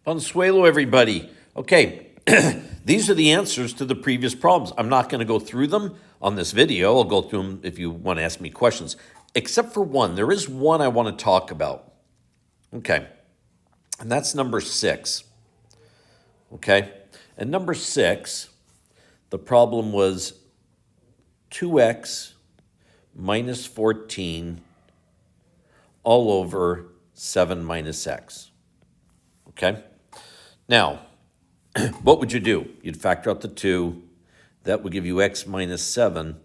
Consuelo, everybody. Okay, these are the answers to the previous problems. I'm not going to go through them on this video. I'll go through them if you want to ask me questions, except for one. There is one I want to talk about. Okay, and that's number 6. Okay, and number 6, the problem was 2x minus 14 all over 7 minus x. Okay? Now, what would you do? You'd factor out the 2. That would give you x minus 7.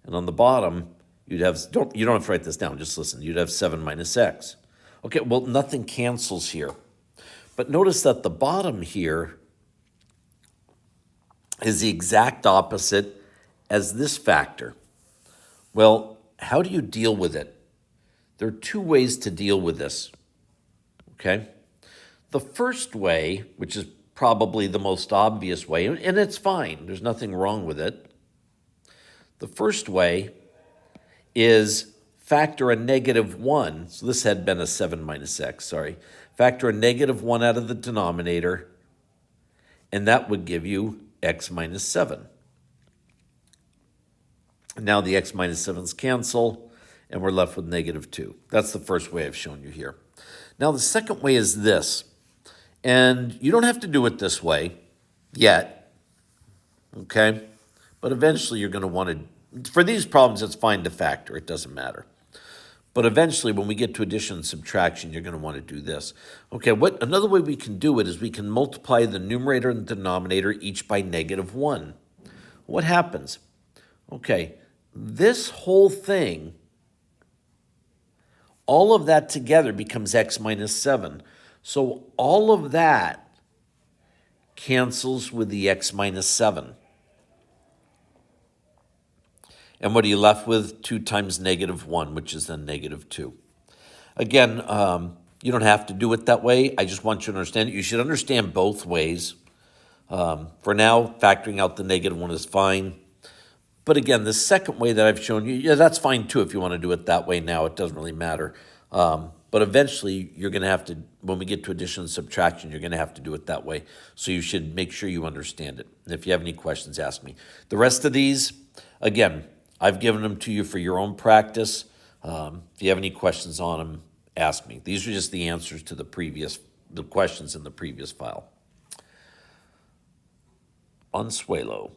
And on the bottom, you'd have, you don't have to write this down, just listen. You'd have 7 minus x. Okay, well, nothing cancels here. But notice that the bottom here is the exact opposite as this factor. Well, how do you deal with it? There are 2 ways to deal with this, okay? The first way, which is probably the most obvious way, and it's fine, there's nothing wrong with it. The first way is factor a negative 1. So this had been a 7 minus x, sorry. Factor a negative 1 out of the denominator, and that would give you x minus 7. Now the x minus 7's cancel, and we're left with negative 2. That's the first way I've shown you here. Now the second way is this, and you don't have to do it this way yet, okay? But eventually you're going to want to, for these problems it's fine to factor, it doesn't matter. But eventually when we get to addition and subtraction, you're going to want to do this. Okay, another way we can do it is we can multiply the numerator and the denominator each by negative 1. What happens? Okay, this whole thing, all of that together becomes x minus 7. So all of that cancels with the x minus 7. And what are you left with? 2 times negative 1, which is then negative 2. Again, you don't have to do it that way. I just want you to understand it. You should understand both ways. For now, factoring out the negative 1 is fine. But again, the second way that I've shown you, yeah, that's fine too if you want to do it that way now. It doesn't really matter. But eventually, you're going to have to, when we get to addition and subtraction, you're going to have to do it that way. So you should make sure you understand it. And if you have any questions, ask me. The rest of these, again, I've given them to you for your own practice. If you have any questions on them, ask me. These are just the answers to the questions in the previous file. Consuelo.